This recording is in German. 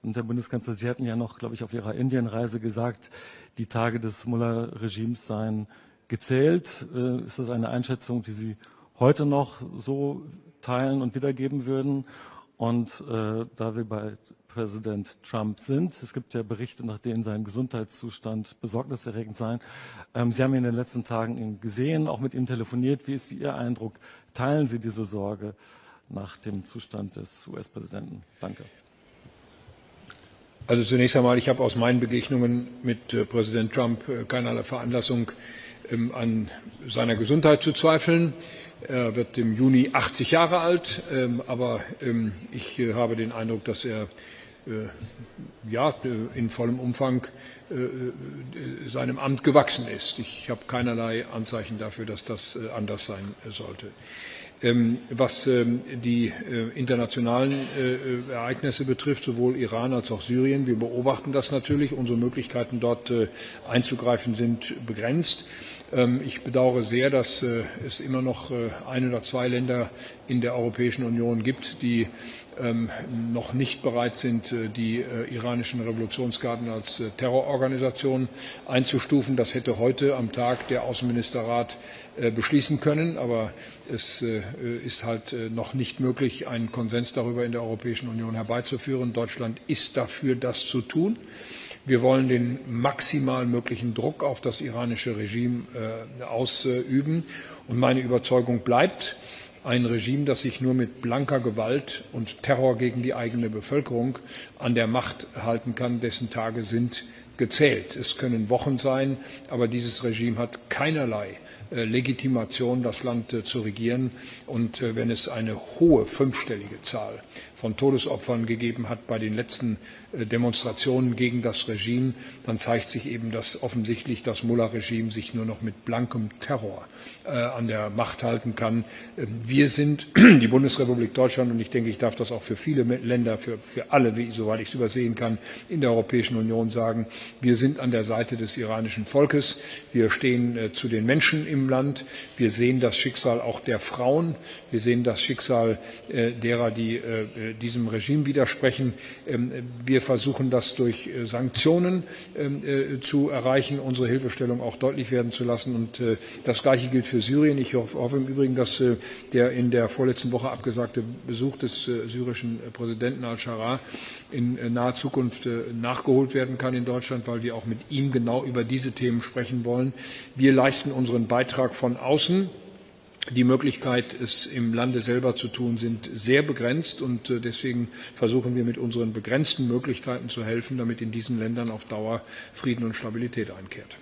Und Herr Bundeskanzler, Sie hatten ja noch, glaube ich, auf Ihrer Indienreise gesagt, die Tage des Mullah-Regimes seien gezählt. Ist das eine Einschätzung, die Sie heute noch so teilen und wiedergeben würden? Und da wir bei Präsident Trump sind, es gibt ja Berichte, nach denen sein Gesundheitszustand besorgniserregend sei. Sie haben ihn in den letzten Tagen gesehen, auch mit ihm telefoniert. Wie ist Ihr Eindruck? Teilen Sie diese Sorge nach dem Zustand des US-Präsidenten? Danke. Also zunächst einmal, ich habe aus meinen Begegnungen mit Präsident Trump keinerlei Veranlassung, an seiner Gesundheit zu zweifeln. Er wird im Juni 80 Jahre alt, aber ich habe den Eindruck, dass er in vollem Umfang seinem Amt gewachsen ist. Ich habe keinerlei Anzeichen dafür, dass das anders sein sollte. Was die internationalen Ereignisse betrifft, sowohl Iran als auch Syrien, wir beobachten das natürlich. Unsere Möglichkeiten, dort einzugreifen, sind begrenzt. Ich bedauere sehr, dass es immer noch ein oder zwei Länder in der Europäischen Union gibt, die noch nicht bereit sind, die iranischen Revolutionsgarden als Terrororganisation einzustufen. Das hätte heute am Tag der Außenministerrat beschließen können, aber es ist halt noch nicht möglich, einen Konsens darüber in der Europäischen Union herbeizuführen. Deutschland ist dafür, das zu tun. Wir wollen den maximal möglichen Druck auf das iranische Regime ausüben. Und meine Überzeugung bleibt, ein Regime, das sich nur mit blanker Gewalt und Terror gegen die eigene Bevölkerung an der Macht halten kann, dessen Tage sind gezählt. Es können Wochen sein, aber dieses Regime hat keinerlei Legitimation, das Land zu regieren. Und wenn es eine hohe fünfstellige Zahl von Todesopfern gegeben hat bei den letzten Demonstrationen gegen das Regime, dann zeigt sich eben, dass offensichtlich das Mullah-Regime sich nur noch mit blankem Terror an der Macht halten kann. Wir sind die Bundesrepublik Deutschland, und ich denke, ich darf das auch für viele Länder, für alle, soweit ich es übersehen kann, in der Europäischen Union sagen, wir sind an der Seite des iranischen Volkes. Wir stehen zu den Menschen im Land. Wir sehen das Schicksal auch der Frauen. Wir sehen das Schicksal derer, die diesem Regime widersprechen. Wir versuchen das durch Sanktionen zu erreichen, unsere Hilfestellung auch deutlich werden zu lassen. Und das Gleiche gilt für Syrien. Ich hoffe im Übrigen, dass der in der vorletzten Woche abgesagte Besuch des syrischen Präsidenten al-Sharaa in naher Zukunft nachgeholt werden kann in Deutschland, weil wir auch mit ihm genau über diese Themen sprechen wollen. Wir leisten unseren Beitrag von außen. Die Möglichkeit, es im Lande selber zu tun, sind sehr begrenzt, und deswegen versuchen wir mit unseren begrenzten Möglichkeiten zu helfen, damit in diesen Ländern auf Dauer Frieden und Stabilität einkehrt.